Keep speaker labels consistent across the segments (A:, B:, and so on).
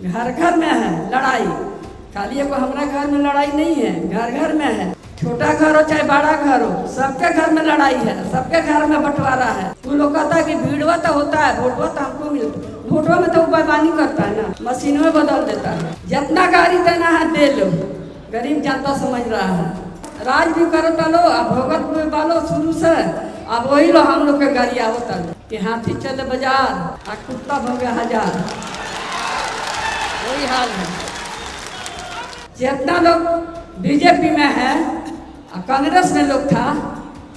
A: घर घर में है लड़ाई। खाली एगो हमारा घर में लड़ाई नहीं है, घर घर में है। छोटा घर हो चाहे बड़ा घर हो, सबके घर में लड़ाई है, सबके घर में बंटवारा है। वो लोग कहता है कि भीड़वा तो होता है, वोटवा तो हमको मिलता है। वोटवा में तो बेईमानी करता है ना, मशीनों में बदल देता है। जितना गाड़ी देना है दे लो, गरीब जनता समझ रहा है। राज भी करो तलो, अब भगत भी बालो शुरू से। अब वही लो हम लोग के गाड़िया होता है कि हाथी चले बाजार आ कुत्ता भगे हजार, वही हाल है। जितना लोग बीजेपी में है और कांग्रेस में लोग था,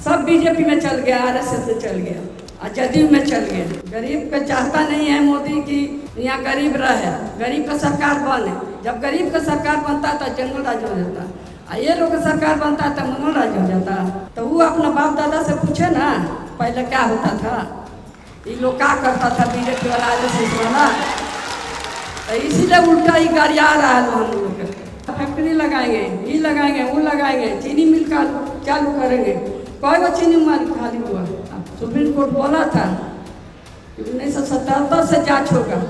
A: सब बीजेपी में चल गया, आरएसएस में चल गया और जदयू में चल गया। गरीब का चाहता नहीं है मोदी की यहाँ गरीब रहे, गरीब का सरकार बने। जब गरीब का सरकार बनता तो जंगल राज हो जाता, और ये लोग का सरकार बनता तो मंगल राज हो जाता। तो वो अपना बाप दादा से पूछे ना पहले क्या होता था, ये लोग क्या करता था बीजेपी वाला, आरएसएस वाला। तो इसीलिए उल्टा ही गाड़ी आ रहा है। हम लोग फैक्ट्री लगाएंगे, ये लगाएंगे, वो लगाएंगे, चीनी मिल का चालू करेंगे। कोई वो चीनी मिल खाली हुआ। सुप्रीम कोर्ट बोला था 1977 से जांच होगा,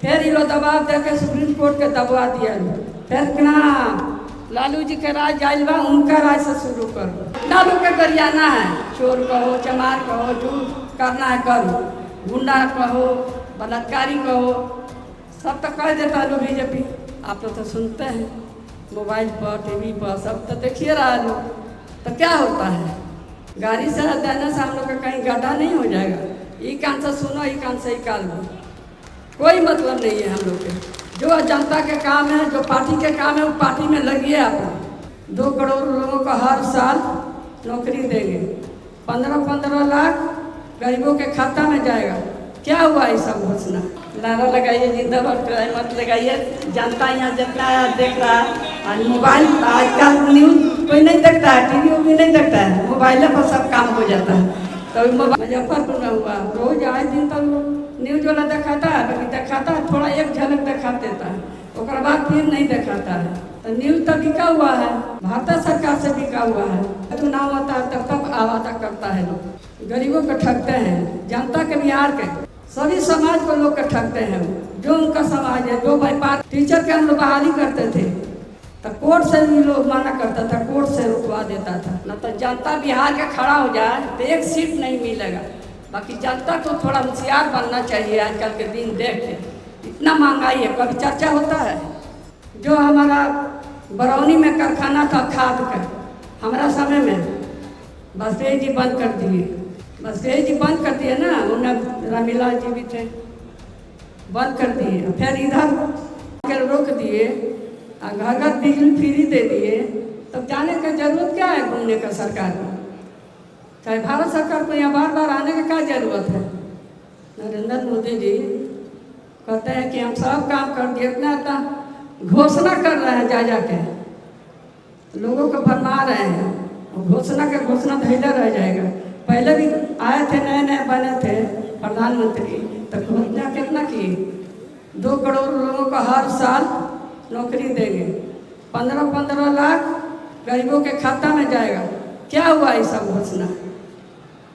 A: फिर ये लोग दबाव देकर सुप्रीम कोर्ट के दबा दिया। फिर ना लालू जी के राज जाइल बा, उनका राज से शुरू करो। लालू के गरियाना है, चोर कहो, चमार कहो, जो करना है करो, गुंडा कहो, बलात्कारी कहो, सब तो कह देता लो बीजेपी। आप लोग तो सुनते हैं मोबाइल पर, टीवी पर, सब तो देखिए रहा लोग। तो क्या होता है, गाड़ी से देने से हम लोग का कहीं गड्ढा नहीं हो जाएगा। ये कान से सुनो, ये कान से निकाल लो, कोई मतलब नहीं है हम लोग के। जो जनता के काम है, जो पार्टी के काम है, वो पार्टी में लगिए। आप 2 करोड़ लोगों को हर साल नौकरी देंगे, 15-15 लाख गरीबों के खाता में जाएगा। क्या हुआ ये सब घोषणा? नारा लगाइए, जिंदाबाद मत लगाइए। जनता यहाँ जितना देख रहा है, और मोबाइल आजकल न्यूज़ कोई नहीं देखता है, टीवी भी नहीं देखता है, मोबाइल पर सब काम हो जाता है। तो मुजफ्फरपुर में हुआ, रोज आए दिन तक न्यूज वाला दिखाता है, बाकी दिखाता है थोड़ा, एक झलक दिखा देता है, उसके बाद फिर नहीं दिखाता है। तो न्यूज तो बिका हुआ है, भारत सरकार से बिका हुआ है। चुनाव आता है तब तक आवादा करता है, लोग गरीबों को ठगते हैं, जनता के, बिहार के सभी समाज को लोग ठगते हैं। जो उनका समाज है, जो व्यापार, टीचर के हम लोग बहाली करते थे तो कोर्ट से भी लोग मना करता था, कोर्ट से रुकवा देता था। न तो जनता बिहार के खड़ा हो जाए तो एक सीट नहीं मिलेगा। बाकी जनता को थोड़ा होशियार बनना चाहिए। आजकल के दिन देख के इतना महंगाई है, कभी चर्चा होता है। जो हमारा बरौनी में कारखाना था खाद का, हमारा समय में वाजपेयी जी बंद कर दिए, वाजपेयी जी बंद कर दिए ना, उन्हें रामीलाल जी भी थे, बंद कर दिए। फिर इधर रोक दिए, घर घर बिजली फ्री दे दिए। तब जाने का जरूरत क्या है घूमने का सरकार को? चाहे भारत सरकार को यहाँ बार बार आने की क्या जरूरत है? नरेंद्र मोदी जी कहते हैं कि हम सब काम कर दिए, इतना घोषणा कर रहे हैं, जा जाके लोगों को भरमा रहे हैं। घोषणा के घोषणा धैर्य रह जाएगा। पहले भी आए थे, नए नए बने थे प्रधानमंत्री, तो घोषणा कितना की, 2 करोड़ लोगों को हर साल नौकरी देंगे, 15-15 लाख गरीबों के खाता में जाएगा। क्या हुआ ये सब घोषणा?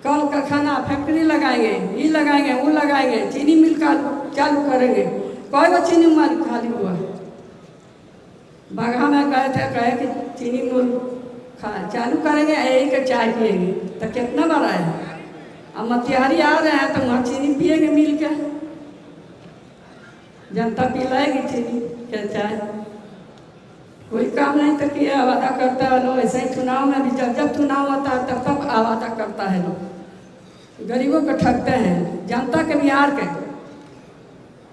A: कल कारखाना, फैक्ट्री लगाएंगे, ये लगाएंगे, वो लगाएंगे, चीनी मिल का चालू करेंगे। कोई वो चीनी मिल खाली हुआ? बाघा में गए थे, कहे कि चीनी मिल चालू करेंगे, यही के चाय पिएंगे। तो कितना बड़ा है। अब मतिहारी आ रहे हैं तो वहाँ चीनी पिएंगे मिल के, जनता पिलाएगी चीनी के चाय। कोई काम नहीं तो किया, वादा करता है लोग। ऐसे ही चुनाव में भी जब चुनाव आता है तब तक वादा करता है लोग, गरीबों को ठगते हैं, जनता के, बिहार के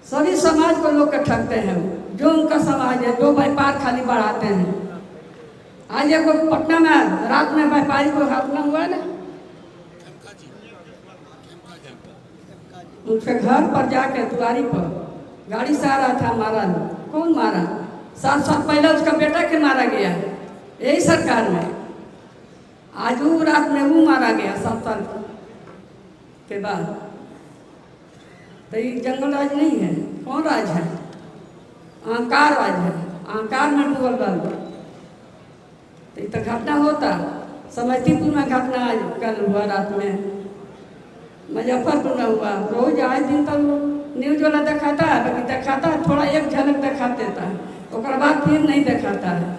A: सभी समाज को लोग ठगते हैं। जो उनका समाज है, जो व्यापार खाली बढ़ाते हैं। आज एक पटना में रात में व्यापारी को घटना हुआ ना, उनके घर पर जाके दुआरी पर गाड़ी से आ रहा था, मारा। कौन मारा? 7 साल पहले उसका बेटा के मारा गया, यही सरकार में। आज वो रात में वो मारा गया 7 साल के बाद। तो ये जंगल राज नहीं है, कौन राज है? अहंकार राज है, अहंकार में डूबल रहा। तो घटना होता, समस्तीपुर में घटना आज कल हुआ, रात में मुजफ्फरपुर में हुआ। रोज आए दिन तक न्यूज वाला दिखाता है, बाकी दिखाता है थोड़ा एक झलक दिखा देता है, उसके बाद फिर नहीं दिखाता है।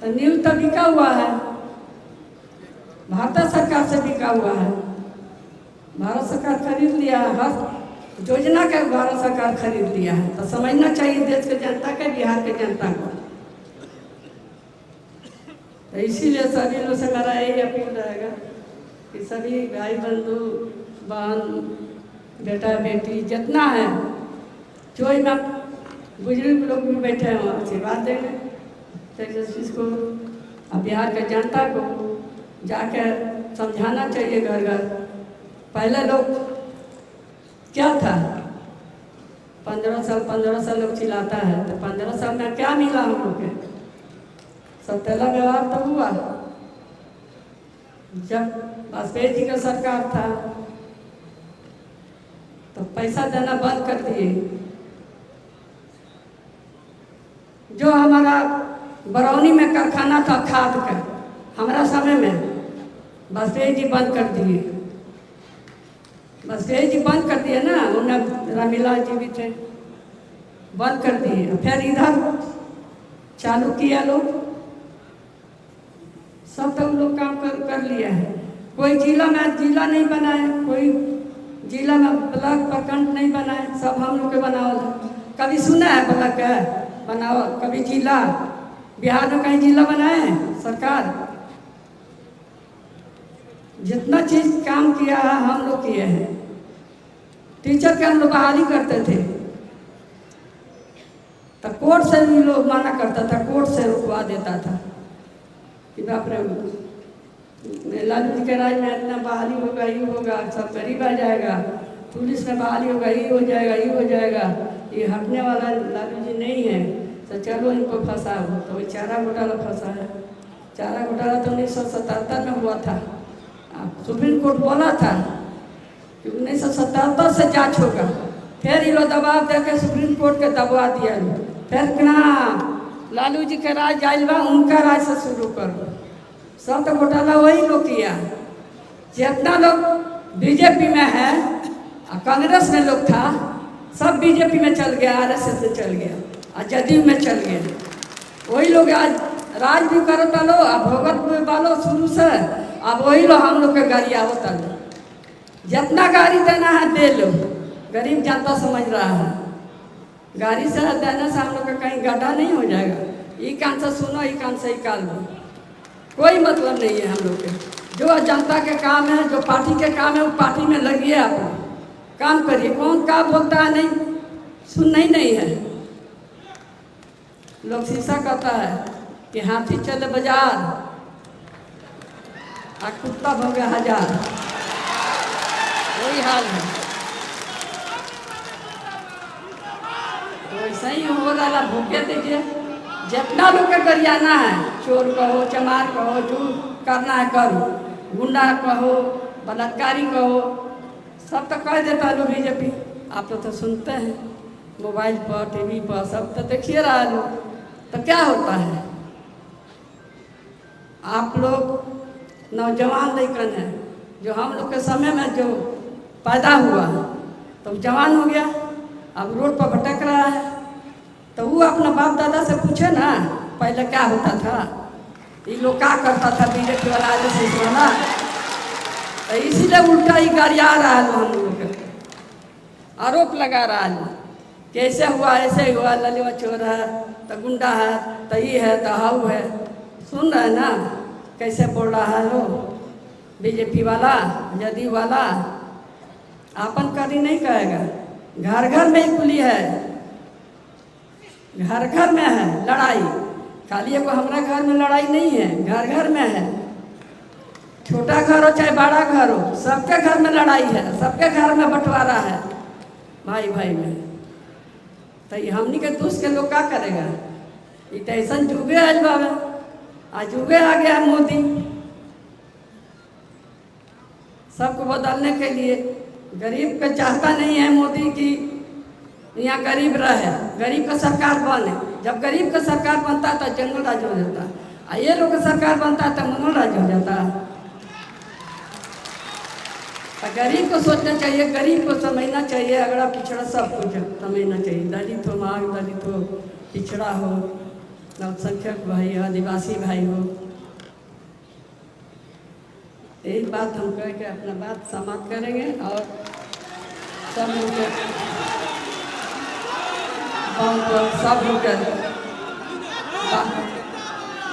A: तो न्यूज तो बिका हुआ है, भारत सरकार से बिका हुआ है। भारत सरकार खरीद लिया है, हर योजना का भारत सरकार खरीद लिया है। तो समझना चाहिए देश के जनता के, बिहार के जनता को। तो इसीलिए सभी लोग से मेरा यही अपील रहेगा कि सभी भाई बंधु बहन बेटा बेटी जितना है, जो में बुजुर्ग लोग भी बैठे हैं आशीर्वाद देंगे तेजस्वी को। अब बिहार के जनता को जाकर समझाना चाहिए घर घर। पहले लोग क्या था, 15 साल लोग चिल्लाता है, तो 15 साल में क्या मिला हम लोग के? सब तेला व्यवहार तो हुआ। जब वाजपेयी जी का सरकार था तो पैसा देना बंद कर दिए। जो हमारा बरौनी में कारखाना था खाद का, हमारा समय में वाजपेयी जी बंद कर दिए। वाजपेयी जी बंद कर दिए ना, उन्हें रामलाल जी भी थे, बंद कर दिए। फिर इधर चालू किया लोग, सब तो लोग काम कर लिया है। कोई जिला में जिला नहीं बनाए, कोई जिला में ब्लॉक प्रखंड नहीं बनाए, सब हम लोग के बनाओ। कभी सुना है ब्लॉक है बनाओ, कभी जिला बिहार में कहीं जिला बनाए हैं सरकार? जितना चीज काम किया है हम लोग किए हैं। टीचर के हम लोग बहाली करते थे तो कोर्ट से भी लोग माना करता था, कोर्ट से रुकवा देता था कि बाप रे लालू जी के राज में इतना बहाली होगा, ये होगा, सब गरीब आ जाएगा, पुलिस में बहाली होगा, ये हो जाएगा, ये हो जाएगा। ये हटने वाला लालू जी नहीं है, तो चलो इनको फंसाओ। तो वही चारा घोटाला फंसा है। चारा घोटाला तो 1977 में हुआ था। सुप्रीम कोर्ट बोला था कि 1977 से जांच होगा, फिर ये लोग दबाव देकर सुप्रीम कोर्ट के दबवा दिया। फिर ना लालू जी के राज आइल बा, उनका राज से शुरू करो। सब तो घोटाला वही लोग किया। जितना लोग बीजेपी में है और कांग्रेस में लोग था, सब बीजेपी में चल गया, आरएसएस में चल गया और जदयू में चल गया। वही लोग आज राज भी करो लो, अब भगत वालो शुरू से, अब वही लोग हम लोग के गाड़ी आवता लो। जितना गाड़ी देना है दे लो, गरीब जनता समझ रहा है। गाड़ी से देने से हम लोग का कहीं गड्ढा नहीं हो जाएगा। ये कान से सुनो, ये कान से निकाल लो, कोई मतलब नहीं है हम लोग के। जो जनता के काम है, जो पार्टी के काम है, वो पार्टी में लगिए, आप काम करिए। कौन क्या बोलता है नहीं सुनना ही नहीं है। लोग शीशा कहता है कि हाथी चले बाजार और कुत्ता भोगे हजार, वही हाल है। तो वैसा ही हो रहा, भूखे दीजिए। जितना लोग के गरियाना है, चोर कहो, चमार कहो, जो करना है करो, गुंडा कहो, बलात्कारी कहो, सब तो कह देता है लोग बीजेपी। आप तो सुनते हैं मोबाइल पर, टीवी पर, सब तो देखिए रहा है लोग। तो क्या होता है, आप लोग नौजवान लड़कन है, जो हम लोग के समय में जो पैदा हुआ तो जवान हो गया, अब रोड पर भटक रहा है। तो वो अपना बाप दादा से पूछे ना पहले क्या होता था, ये लोग क्या करता था बीजेपी वाला, आरएसएस वाला। तो इसीलिए उल्टा ही गाड़ी आ रहा है, हम लोग के आरोप लगा रहा है। कैसे हुआ, ऐसे हुआ, ललिवा चोर है, तो गुंडा है, तो ये है, तो हाउ है। सुन रहे ना कैसे बोल रहा है लोग बीजेपी वाला, जदयू वाला। आपन करी नहीं कहेगा, घर घर में ही खुली है, घर घर में है लड़ाई। खाली एगो हमारा घर में लड़ाई नहीं है, घर घर में है। छोटा घर हो चाहे बड़ा घर हो, सबके घर में लड़ाई है, सबके घर में बंटवारा है भाई भाई में। तो ये हमनी के दोस्त के लोग क्या करेगा? ये तो ऐसा जुगे आज बाबा, आज जुगे आ गया मोदी सबको बदलने के लिए। गरीब का चाहता नहीं है मोदी की यहाँ गरीब रहे, गरीब का सरकार बने। जब गरीब का सरकार बनता है तो जंगल राज हो जाता है, और ये लोग का सरकार बनता है तो मंगल राज हो जाता है। गरीब को सोचना चाहिए, गरीब को समझना चाहिए, अगड़ा पिछड़ा सब कुछ समझना चाहिए। दलित हो, मांग दलित हो, पिछड़ा हो, अल्पसंख्यक भाई हो, आदिवासी भाई हो। यही बात हम कह के अपना बात समाप्त करेंगे। और सब लोग सब लोग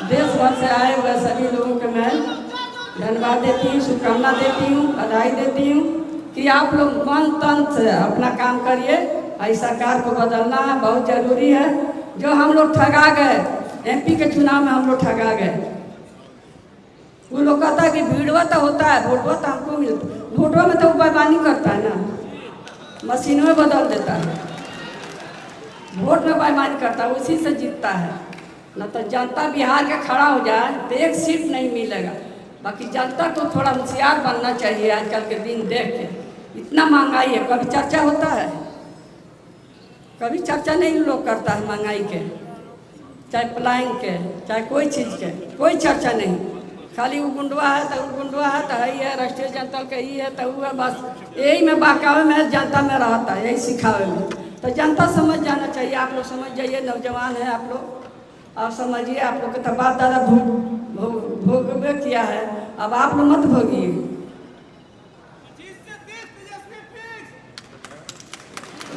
A: देश भर से आए हुए सभी लोगों को मैं धन्यवाद देती हूँ, शुभकामना देती हूँ, बधाई देती हूँ कि आप लोग मन तन से अपना काम करिए। इस सरकार को बदलना है, बहुत ज़रूरी है। जो हम लोग ठगा गए, एमपी के चुनाव में हम लोग ठगा गए। वो लोग कहता है कि भीड़वा तो होता है, वोटवा तो हमको मिलता, वोटवा में तो बेईमानी करता है ना, मशीन में बदल देता है, वोट में बेईमानी करता है, उसी से जीतता है। न तो जनता बिहार के खड़ा हो जाए तो एक सीट नहीं मिलेगा। बाकी जनता को थोड़ा होशियार बनना चाहिए। आजकल के दिन देख के इतना महंगाई है, कभी चर्चा होता है? कभी चर्चा नहीं लोग करता है महंगाई के, चाहे प्लाइंग के, चाहे कोई चीज़ के, कोई चर्चा नहीं। खाली वो गुंडवा है तो वो गुंडवा है तो है, है राष्ट्रीय जनता का ही है तो वो है, बस यही में बहकावे में जनता में रहता है, यही सिखावे में। तो जनता समझ जाना चाहिए। आप लोग समझ जाइए, नौजवान है आप लोग, आप समझिए। आप लोग के तो बाप दादा भोगवे किया है, अब आप लोग मत भोगिए।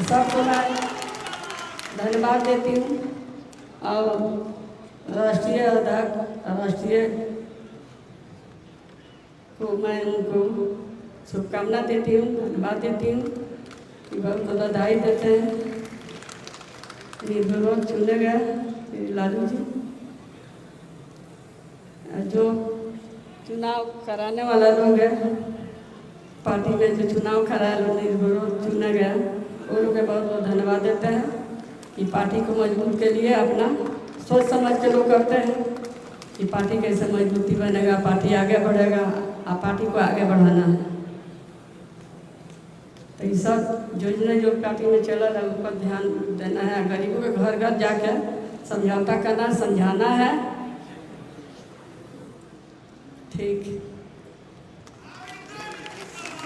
A: सबको मैं धन्यवाद देती हूँ। और राष्ट्रीय अध्यक्ष, राष्ट्रीय को मैं उनको शुभकामना देती हूँ, धन्यवाद देती हूँ कि बहुत बधाई देते हैं। निर्विरोध चुने गए लालू जी। जो चुनाव कराने वाला लोग है, पार्टी में जो चुनाव कराया लोग निर्विरोध चुना गया, वो लोग के बहुत बहुत धन्यवाद देते हैं कि पार्टी को मजबूत के लिए अपना सोच समझ के लोग करते हैं कि पार्टी कैसे मजबूती बनेगा, पार्टी आगे बढ़ेगा, और पार्टी को आगे बढ़ाना है। तो ये सब योजना जो पार्टी में चल रहा है उस पर ध्यान देना है। गरीबों के घर घर जाके समझौता करना, समझाना है। ठीक,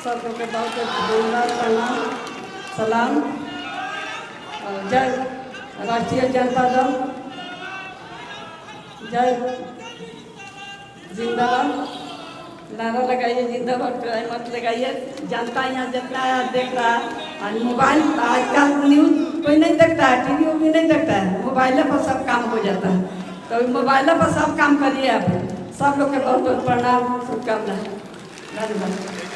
A: सब लोग के बहुत धन्यवाद, प्रणाम, सलाम। और जय राष्ट्रीय जनता दल, जय जिंदाबाद। नारा लगाइए जिंदाबाद, मत लगाइए। जनता यहाँ जितना देख रहा है, और मोबाइल आजकल न्यूज़ कोई नहीं देखता है, टीवी भी नहीं देखता है, मोबाइल पर सब काम हो जाता है। तो मोबाइल पर सब काम करिए आप। सब लोग के बहुत बहुत प्रणाम, शुभकामनाएं, धन्यवाद।